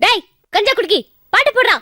டேய் கஞ்சா குடிக்கி பாட்டு போடுறா.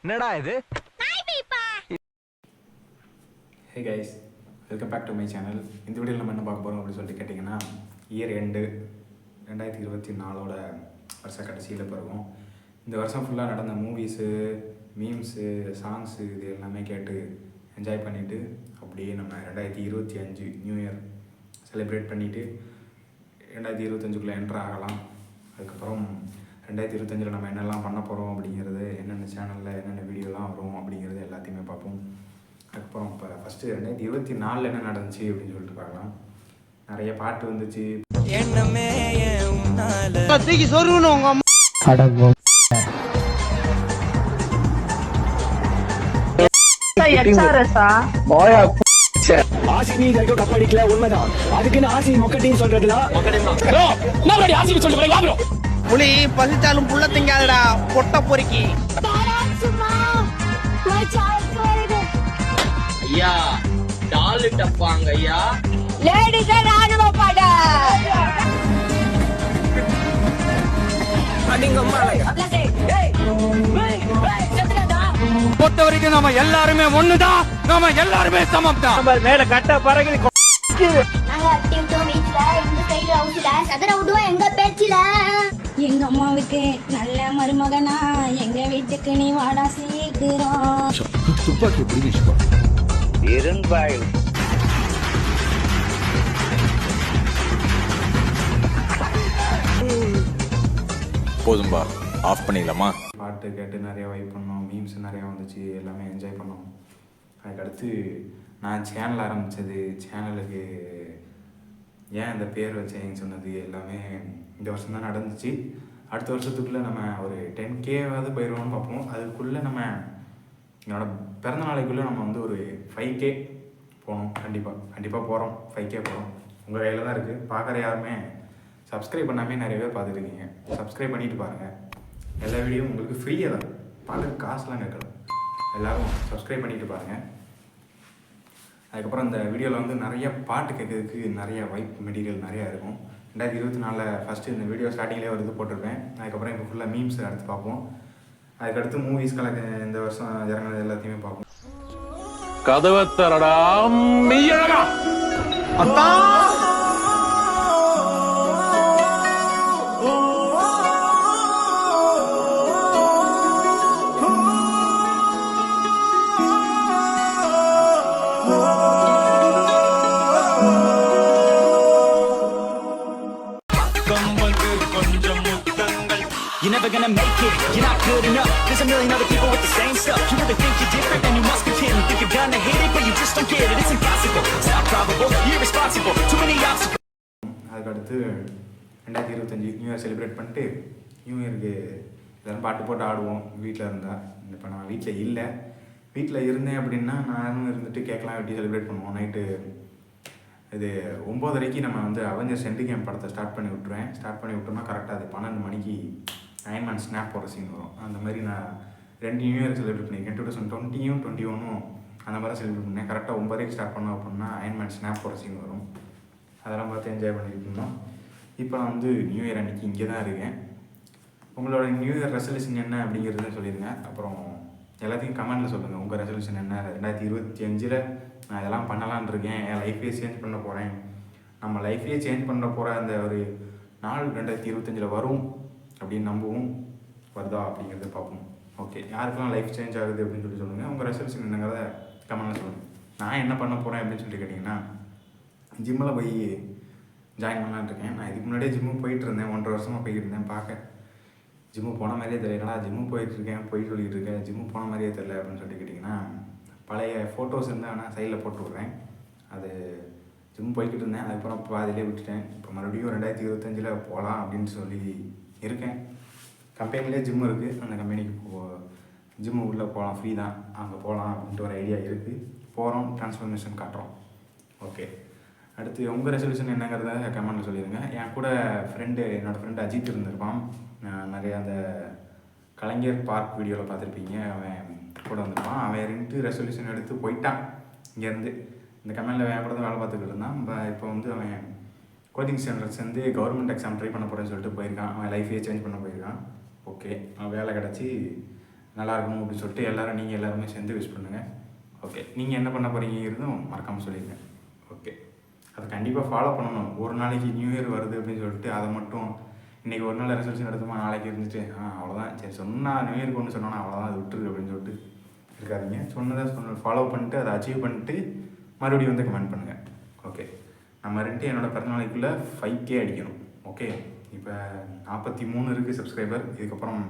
என்னடா இது? Hey guys, welcome back to my channel. இந்த வீடியோவில் நம்ம என்ன பார்க்க போகிறோம் அப்படின்னு சொல்லிட்டு கேட்டிங்கன்னா, இயர் எண்டு 2024 வருஷ கடைசியில் பிறகும் இந்த வருஷம் ஃபுல்லாக நடந்த மூவிஸு, மீம்ஸு, சாங்ஸு இது எல்லாமே கேட்டு என்ஜாய் பண்ணிவிட்டு அப்படியே நம்ம 2025 நியூ இயர் செலிப்ரேட் பண்ணிவிட்டு 2025குள்ளே என்ட்ரு ஆகலாம். அதுக்கப்புறம் 2025 நம்ம என்னெல்லாம் பண்ண போகிறோம் அப்படிங்கிறது, என்னென்ன சேனலில் என்னென்ன வீடியோலாம் வரும் அப்படிங்கிறது எல்லாத்தையுமே பார்ப்போம். அதுக்கப்புறம் இப்போ ஃபஸ்ட்டு 2024 என்ன நடந்துச்சு அப்படின்னு சொல்லிட்டு பார்க்கலாம். நிறைய பாட்டு வந்துச்சு. புலி பசிச்சாலும் புள்ள திங்காதடா பொட்ட பொறுக்கி. ஐயா டாலு டப்பாங்க ஐயா. லேடிஸ் ராணுவ பட பொறுத்த வரைக்கும் நாம எல்லாருமே ஒண்ணுதான், நாம எல்லாருமே சமம் தான். மேல கட்ட பறகு எங்க அம்மாவுக்கு நல்ல மருமகனா, எங்க வீட்டுக்கு நீ வாடா சீக்கிரம். துப்பாக்கி இரும்பாய் போதும்பா, ஆஃப் பண்ணிடலாமா? பாட்டு கேட்டு நிறையா வைப் பண்ணோம், மீம்ஸ் நிறையா வந்துச்சு, எல்லாமே என்ஜாய் பண்ணோம். அதுக்கடுத்து நான் சேனல் ஆரம்பித்தது, சேனலுக்கு ஏன் இந்த பேர் வச்சேன்னு சொன்னது எல்லாமே இந்த வருஷம் தான் நடந்துச்சு. அடுத்த வருஷத்துக்குள்ளே நம்ம ஒரு 10Kவாவது போயிடுவோம்னு பார்ப்போம். அதுக்குள்ளே நம்ம என்னோட பிறந்த நாளைக்குள்ளே நம்ம வந்து ஒரு 5K போகணும். கண்டிப்பாக போகிறோம். 5K போகிறோம். உங்கள் கையில் தான் இருக்குது. பார்க்குற யாருமே சப்ஸ்கிரைப் பண்ணாமே நிறைய பேர் பார்த்துருக்கீங்க. சப்ஸ்கிரைப் பண்ணிட்டு பாருங்கள். எல்லா வீடியோவும் உங்களுக்கு ஃப்ரீயாக தான், பார்க்க காசுலாம் கேட்கலாம். எல்லோரும் சப்ஸ்கிரைப் பண்ணிட்டு பாருங்கள். அதுக்கப்புறம் இந்த வீடியோவில் வந்து நிறைய பாட்டு கேட்கறதுக்கு நிறைய வைப் மெட்டீரியல் நிறையா இருக்கும். 2024 ஃபஸ்ட்டு இந்த வீடியோ ஸ்டார்டிங்லேயே ஒரு இது போட்டிருப்பேன். அதுக்கப்புறம் இப்போ ஃபுல்லாக மீம்ஸ் எடுத்து பார்ப்போம். அதுக்கடுத்து மூவிஸ் இந்த வருஷம் இறங்கினது எல்லாத்தையுமே பார்ப்போம். கதவை தரடா மெய்யழகா. You're never gonna make it, you're not good enough. There's a million other people with the same stuff. You really think you're different and you must pretend. You think you're gonna hit it but you just don't get it. It's impossible, it's not probable, you're irresponsible. Too many obstacles. அதுக்கடுத்து 2025 new year celebrate பண்ணிட்டு new இயருக்கு எல்லோரும் பாட்டு போட்டு ஆடுவோம் வீட்டில் இருந்தால். இப்போ நான் வீட்டில் இல்லை. வீட்டில் இருந்தேன் அப்படின்னா நானும் இருந்துட்டு கேட்கலாம், எப்படி செலிப்ரேட் பண்ணுவோம். நைட்டு இது 9:30 நம்ம வந்து அவெஞ்சர்ஸ் எண்டு கேம் படத்தை ஸ்டார்ட் பண்ணி விட்ருவேன். ஸ்டார்ட் பண்ணி விட்டோம்னா கரெக்டாக அது 12 மணிக்கு அயன்மேன் ஸ்னாப் போகிற சீன் வரும். அந்த மாதிரி நான் 2 நியூ இயர் செலிப்ரேட் பண்ணியிருக்கேன். 2020யும் 2021 அந்த மாதிரி செலிப்ரேட் பண்ணேன். கரெக்டாக 9 ஸ்டார்ட் பண்ணோம் அப்படின்னா அயன்மேன் ஸ்னாப் போகிற சீன் வரும். அதெல்லாம் பார்த்து என்ஜாய் பண்ணியிருந்தோம். இப்போ நான் வந்து நியூ இயர் அன்றைக்கி இங்கே தான் இருக்கேன். உங்களோட நியூ இயர் ரெசல்யூஷன் என்ன அப்படிங்கிறத சொல்லிடுங்க. அப்புறம் எல்லாத்தையும் கமெண்ட்டில் சொல்லுங்கள். உங்கள் ரெசல்யூஷன் என்ன? 2025 நான் இதெல்லாம் பண்ணலான்னு இருக்கேன், என் லைஃபே சேஞ்ச் பண்ண போகிறேன். நம்ம லைஃபே சேஞ்ச் பண்ண போகிற அந்த ஒரு நாள் 2025 வரும் அப்படின்னு நம்புவோம். வருதா அப்படிங்கிறத பார்ப்போம். ஓகே, யாருக்கெல்லாம் லைஃப் சேஞ்ச் ஆகுது அப்படின்னு சொல்லி சொல்லுங்கள். உங்கள் ரெசல்யூஷன் என்னங்கிறத கமெண்ட்டில் சொல்லுங்கள். நான் என்ன பண்ண போகிறேன் அப்படின்னு சொல்லி கேட்டிங்கன்னா, ஜிம்மில் போய் ஜாயின் பண்ணலான்னு இருக்கேன். நான் இதுக்கு முன்னாடியே ஜிம்முக்கு போயிட்டு இருந்தேன், 1.5 வருஷமாக போய்கிட்டு இருந்தேன். பார்க்க ஜிம்மு போன மாதிரியே தெரியலடா, ஜிம்மு போயிட்டுருக்கேன், சொல்லிகிட்டு இருக்கேன், ஜிம்மு போன மாதிரியே தெரியல அப்படின்னு சொல்லி கேட்டிங்கன்னா, பழைய ஃபோட்டோஸ் இருந்தால் ஆனால் சைடில் போட்டு விட்றேன். அது ஜிம் போய்கிட்டு இருந்தேன், அதுக்கப்புறம் பாதியிலே விட்டுட்டேன். இப்போ மறுபடியும் 2025 போகலாம் அப்படின்னு சொல்லி இருக்கேன். கம்பெனிலே ஜிம்மு இருக்குது, அந்த கம்பெனிக்கு ஜிம்மு உள்ளே போகலாம், ஃப்ரீ தான், அங்கே போகலாம் அப்படின்ட்டு ஒரு ஐடியா இருக்குது. போகிறோம், ட்ரான்ஸ்ஃபர்மேஷன் காட்டுறோம். ஓகே, அடுத்து உங்கள் ரெசல்யூஷன் என்னங்கிறத கமெண்ட்டில் சொல்லிடுங்க. என் கூட என்னோடய ஃப்ரெண்டு அஜித் இருந்திருப்பான். நிறைய அந்த கலைஞர் பார்க் வீடியோவில் பார்த்துருப்பீங்க. அவன் கூட வந்திருப்பான். அவன் 2 ரெசல்யூஷன் எடுத்து போயிட்டான் இங்கேருந்து. இந்த கம்பெனியில் என் கூட தான் வேலை பார்த்துக்கிட்டு இருந்தான். இப்போ வந்து அவன் கோச்சிங் சென்டர் சேர்ந்து கவர்மெண்ட் எக்ஸாம் ட்ரை பண்ண போகிறேன்னு சொல்லிட்டு போயிருக்கான். அவன் லைஃபையே சேஞ்ச் பண்ண போயிருக்கான். ஓகே, அவன் வேலை கிடச்சி நல்லா இருக்கணும் அப்படின்னு சொல்லிட்டு நீங்கள் எல்லாருமே சேர்ந்து விஷ் பண்ணுங்கள். ஓகே, நீங்கள் என்ன பண்ண போகிறீங்கிறதும் மறக்காமல் சொல்லிடுங்க. ஓகே, அதை கண்டிப்பாக ஃபாலோ பண்ணணும். ஒரு நாளைக்கு நியூ இயர் வருது அப்படின்னு சொல்லிட்டு அதை மட்டும் இன்றைக்கி ஒரு நாள் ரெசல்யூஷன் எடுத்தோமா நாளைக்கு இருந்துட்டு அவ்வளோதான், சரி சொன்னால் நியூ இயருக்கு ஒன்று சொன்னோன்னா அவ்வளோதான், அது விட்டுரு அப்படின்னு சொல்லிட்டு இருக்காதிங்க. சொன்னதை ஃபாலோ பண்ணிட்டு அதை அச்சீவ் பண்ணிட்டு மறுபடியும் வந்து கமெண்ட் பண்ணுங்கள். ஓகே, நம்ம என்னோடய பிறந்தநாளைக்குள்ளே 5K அடிக்கணும். ஓகே, இப்போ 43 இருக்குது சப்ஸ்கிரைபர். இதுக்கப்புறம்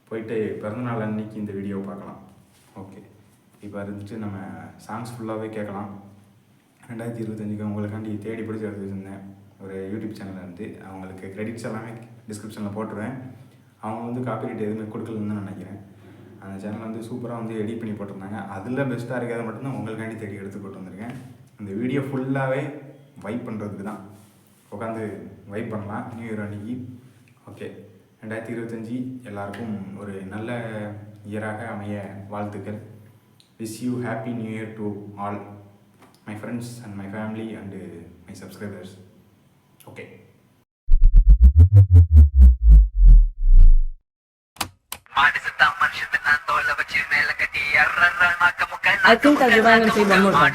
போயிட்டு பிறந்தநாள் அன்னைக்கு இந்த வீடியோவை பார்க்கலாம். ஓகே, இப்போ இருந்துட்டு நம்ம சாங்ஸ் ஃபுல்லாகவே கேட்கலாம். 2025 உங்களுக்காண்டி தேடி பிடிச்சி எடுத்து வச்சுருந்தேன் ஒரு யூடியூப் சேனலில் இருந்து. அவங்களுக்கு கிரெடிட்ஸ் எல்லாமே டிஸ்கிரிப்ஷனில் போட்டுருவேன். அவங்க வந்து காப்பிரைட் எதுவுமே கொடுக்கலன்னு தான் நினைக்கிறேன். அந்த சேனல் வந்து சூப்பராக வந்து எடிட் பண்ணி போட்டிருந்தாங்க. அதில் பெஸ்ட்டாக இருக்கிறத மட்டும்தான் உங்களுக்காண்டி தேடி எடுத்து போட்டு வந்திருக்கேன். இந்த வீடியோ ஃபுல்லாகவே வைப் பண்ணுறதுக்கு தான். உட்காந்து வைப் பண்ணலாம் நியூ இயர் அன்னைக்கு. ஓகே, 2025 எல்லாருக்கும் ஒரு நல்ல இயராக அமைய வாழ்த்துக்கள். Wish you happy new year to all my friends and my family and my subscribers. Okay, I think I'll rewind and say one more time.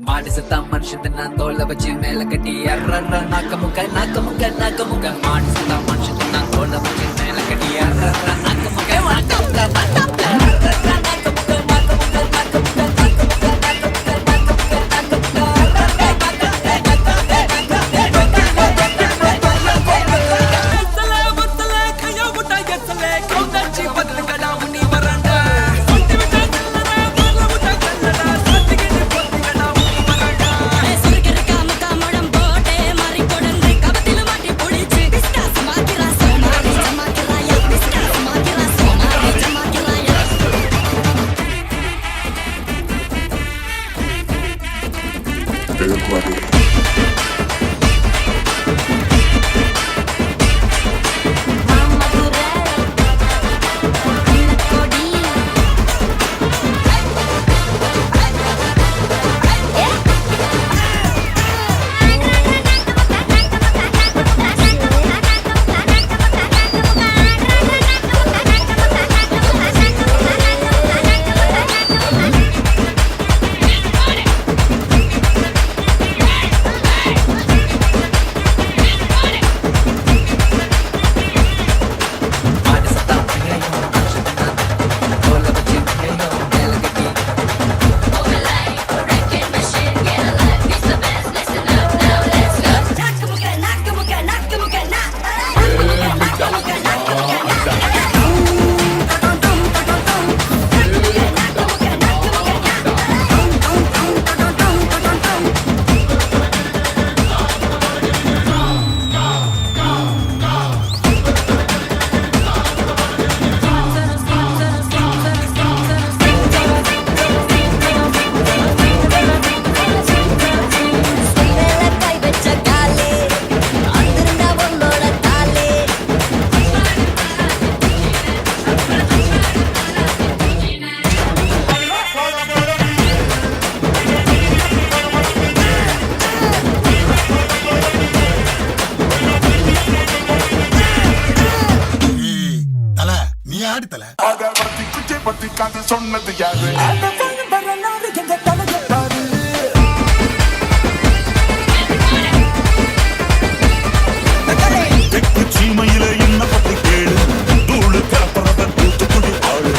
மாடு சத்தா மனுஷன் நான் தோலை வச்சு மேல கட்டி நாக்க முக்க மாடு சத்தா மனுஷன் நான் தோலை வச்சு மேல கட்டி நாக்க முக்க பத்தி கதை சொன்னது யாரு சீமையில என்ன பத்தி கேளு தூளு கலப்பறத தூத்துக்குடி ஆளு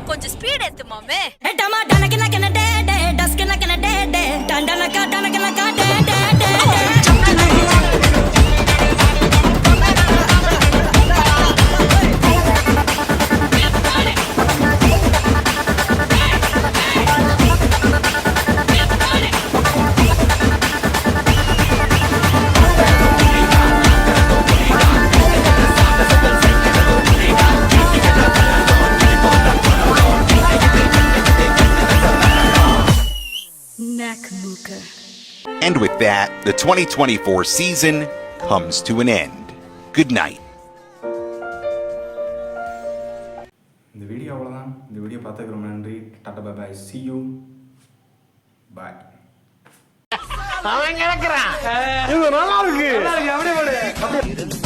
கொஞ்சம் ஸ்பீட் ஏத்து மாமே And with that, the 2024 season comes to an end. Good night. இந்த வீடியோ அவ்வளோதான். இந்த வீடியோ பார்த்துக்கு ரொம்ப நன்றி. டாடா bye bye. See you. Bye. அவன் கிடக்குறான். இது நல்லா இருக்கு. அப்படியே